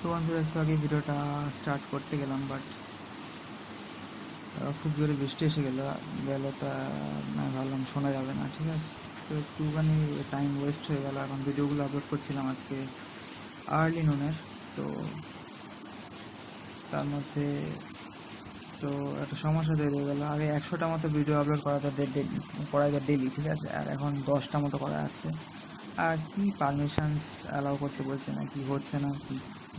তো বন্ধুরা একটু আগে ভিডিওটা স্টার্ট করতে গেলাম, বাট খুব জোরে বৃষ্টি এসে গেল তা আমি ভাবলাম শোনা যাবে না, ঠিক আছে। তো একটুখানি টাইম ওয়েস্ট হয়ে গেল। এখন ভিডিওগুলো আপলোড করছিলাম আজকে আর্লি নুনের, তো তার মধ্যে তো একটা সমস্যা তৈরি হয়ে গেলো। আগে 100টা মতো ভিডিও আপলোড করা যায় ডেলি, ঠিক আছে, আর এখন 10টা মতো করা আছে। আর কি পারমিশনস অ্যালাউ করতে বলছে না, কি হচ্ছে না, কি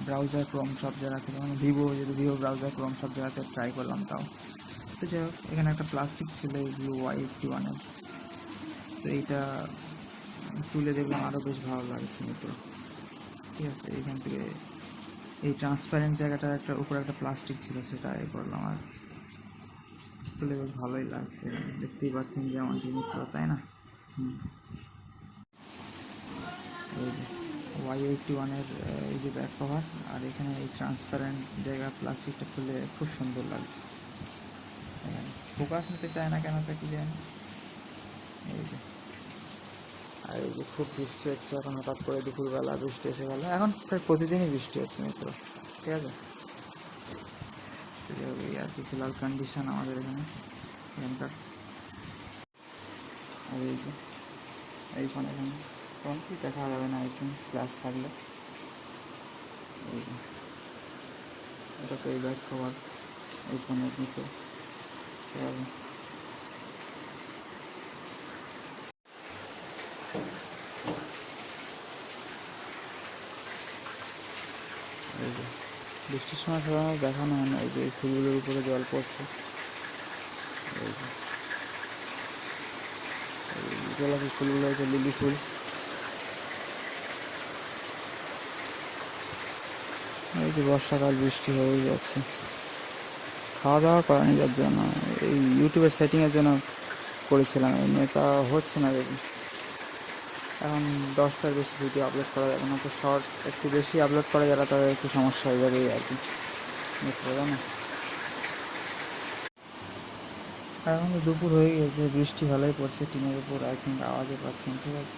ব্রাউজার ক্রোম সব জায়গাতে, মানে ভিভো ব্রাউজার ক্রোম সব জায়গাতে ট্রাই করলাম, তাও তো যাই হোক। এখানে একটা প্লাস্টিক ছিল এগুলো Y81-এর, তো এইটা তুলে দেখলাম আরও বেশ ভালো লাগছে মিত্র, ঠিক আছে। এইখান থেকে এই ট্রান্সপারেন্ট জায়গাটার উপরে একটা প্লাস্টিক ছিল, সেটা করলাম, আর তুলে বেশ ভালোই লাগছে। দেখতেই পাচ্ছেন যে আমার মিত্র, তাই না? এই যে Y81-এর এই যে ব্যাক কভার, আর এখানে এই ট্রান্সপারেন্ট জায়গা প্লাস্টিকটা খুলে খুব সুন্দর লাগছে। ফোকাস নিতে চায় না কেন তা কি জানি। এই যে, আর এই যে খুব বৃষ্টি হচ্ছে এখন, হঠাৎ করে দুপুরবেলা বৃষ্টি এসে গেল। এখন প্রায় প্রতিদিনই বৃষ্টি হচ্ছে মিত্র, ঠিক আছে। এই আর কি ফিলহাল কন্ডিশন আমাদের এখানকার। আর এই যে এই ফোন এখানে ফোন কি দেখা যাবে না একদম ক্লাস থাকলে। এই যে এটা তো এই ব্যাক কভার এই ফোনের মতো, ঠিক আছে। এই যে বৃষ্টির সময় সাধারণত দেখানো হয় না, এই যে ফুলগুলোর উপরে জল পড়ছে। এই যে গোলাপি ফুলগুলো হচ্ছে লিলি ফুল। এই যে বর্ষাকাল বৃষ্টি হয়ে যাচ্ছে। খাওয়া দাওয়া করেনি যার জন্য, এই ইউটিউবের সেটিংয়ের জন্য করেছিলাম, এমনি তা হচ্ছে না দেখি। এখন 10টার বেশি ভিডিও আপলোড করা যাবে না, তো শর্ট একটু বেশি আপলোড করা যারা তাদের একটু সমস্যা হয়ে যাবে আর কি, বুঝতে পারবে না। এখন তো দুপুর হয়ে গেছে, বৃষ্টি ভালোই পড়ছে টিনের উপর, আই থিঙ্ক আওয়াজও পাচ্ছেন, ঠিক আছে।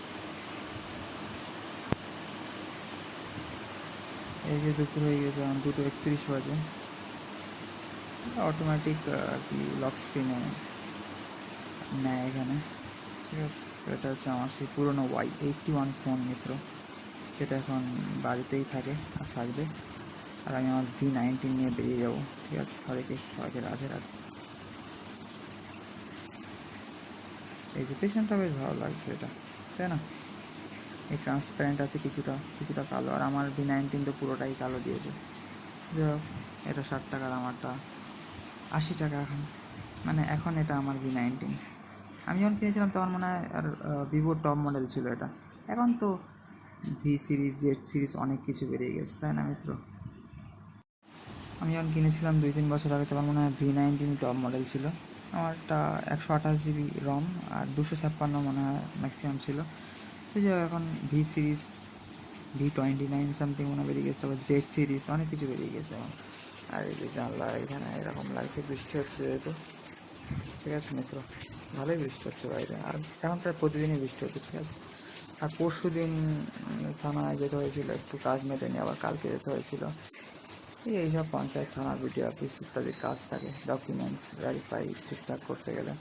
এই যে দুপুর হয়ে গেছে, এখন 2:31 বাজে। অটোমেটিক আর কি লক স্ক্রিনে নেয় এখানে, ঠিক আছে। তো এটা হচ্ছে আমার সেই পুরোনো Y81 ফোন মিত্র, যেটা এখন বাড়িতেই থাকে আর থাকবে। আর আমি আমার V19 নিয়ে বেরিয়ে যাবো, ঠিক আছে। হরে কৃষ্ণ, সবাইকে রাধে রাধে। এই যে পেছনটা বেশ ভালো লাগছে এটা, তাই না? এই ট্রান্সপারেন্ট আছে, কিছুটা কালো, আর আমার V19 তো পুরোটাই কালো দিয়েছে। যাই হোক, এটা 60 টাকার, আমারটা 80 টাকা এখন, মানে এখন এটা আমার V19। আমি যখন কিনেছিলাম তখন মনে হয় আর ভিভোর টপ মডেল ছিল এটা। এখন তো ভি সিরিজ, জেড সিরিজ অনেক কিছু বেরিয়ে গেছে, তাই না মিত্র? আমি যখন কিনেছিলাম 2-3 বছর আগে, তখন মনে হয় V19 টপ মডেল ছিল। আমারটা 128 GB রম আর 256 মনে হয় ম্যাক্সিমাম ছিল। তো যে এখন ভি সিরিজ, V29 সামথিং মনে বেরিয়ে গেছে, তারপর জেড সিরিজ, অনেক কিছু বেরিয়ে গেছে এখন। আর এই যে জানলা এখানে এরকম লাগছে, বৃষ্টি হচ্ছে যেহেতু, ঠিক আছে মিত্র, ভালোই বৃষ্টি হচ্ছে বাইরে, আর এখন প্রায় প্রতিদিনই বৃষ্টি হচ্ছে, ঠিক আছে। আর পরশু দিন থানায় যেতে হয়েছিল, একটু কাজ মেটেনি, আবার কালকে যেতে হয়েছিল। এইসব পঞ্চায়েত, থানা, বিডিও অফিস ইত্যাদি কাজ থাকে, ডকুমেন্টস ভেরিফাই ঠিকঠাক করতে গেলে,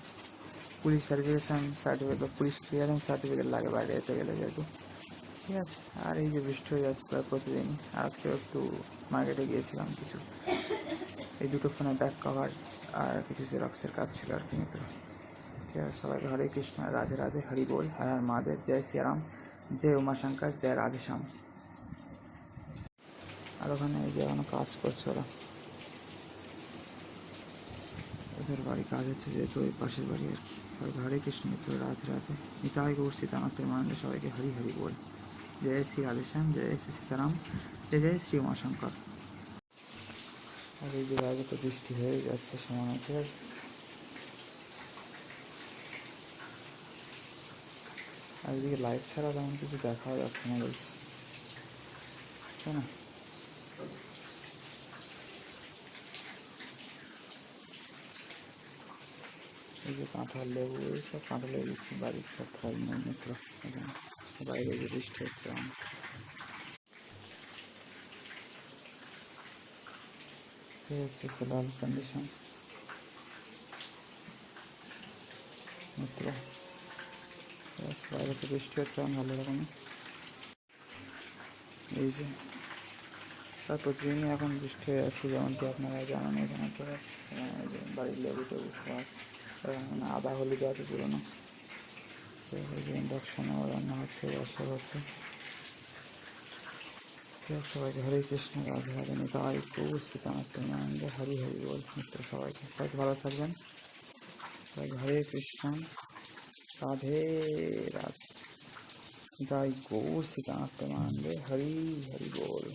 পুলিশ ভেরিফিকেশান সার্টিফিকেট বা পুলিশ ক্লিয়ারেন্স সার্টিফিকেট লাগে বাইরে যেতে গেলে যেহেতু, ঠিক আছে। আর এই যে বৃষ্টি হয়ে যাচ্ছে প্রায় প্রতিদিন। আজকেও একটু মার্কেটে গিয়েছিলাম, কিছু এই দুটো ফোনে ব্যাক কভার আর কিছু জেরক্সের কাজ ছিল আর কি মিত্র, ঠিক আছে। সবাইকে হরে কৃষ্ণ, রাধে রাধে, হরি বল, হর হর মহাদেব, জয় শ্রীরাম, জয় উমাশঙ্কর, জয় রাধেশ্যাম। আর ওখানে এই যে এখনো কাজ করছে ওরা, ওদের বাড়ি কাজ হচ্ছে যেহেতু, ওই পাশের বাড়ি আর কি। সবাইকে হরে কৃষ্ণ মিত্র, রাধে রাধে, নিতাই গৌর সীতানাথ প্রেমানন্দ, সবাইকে হরি হরি বল, জয় শ্রী রাধেশ্যাম, জয় শ্রী সীতারাম, জয় জয় শ্রী উমাশঙ্কর। আর এই যে বাইরে তো বৃষ্টি হয়ে যাচ্ছে সমানে, ঠিক আছে। আর এদিকে লাইট ছাড়া তেমন কিছু দেখাও যাচ্ছে না বলছি, তাই না? এই যে কাঁঠাল, লেবু, এইসব কাঁঠাল লেবু বাড়ির সব ফল মূল মিত্র, এখানে বাইরে যে বৃষ্টি হচ্ছে এই হচ্ছে ফিলহাল কন্ডিশন মিত্র। বাইরে তো বৃষ্টি হচ্ছে ভালো রকম। এই যে তার প্রতিদিনই এখন বৃষ্টি হয়ে যাচ্ছে, যেমনটি আপনারা জানেন। এখানে তো বাড়ির লেবুতে উপবাস, এখানে আদা হলুদ আছে পুরোনো। ইন্ডাকশনেও রান্না হচ্ছে, গ্যাসও হচ্ছে। সবাইকে হরে কৃষ্ণ, রাধে রাধে, নিতাই গৌর সীতানাথ হরি হরি বল। মিত্র সবাইকে ভালো থাকবেন। সবাইকে হরে কৃষ্ণ, রাধে রাধে, নিতাই গৌর সীতানাথ হরি হরি বল।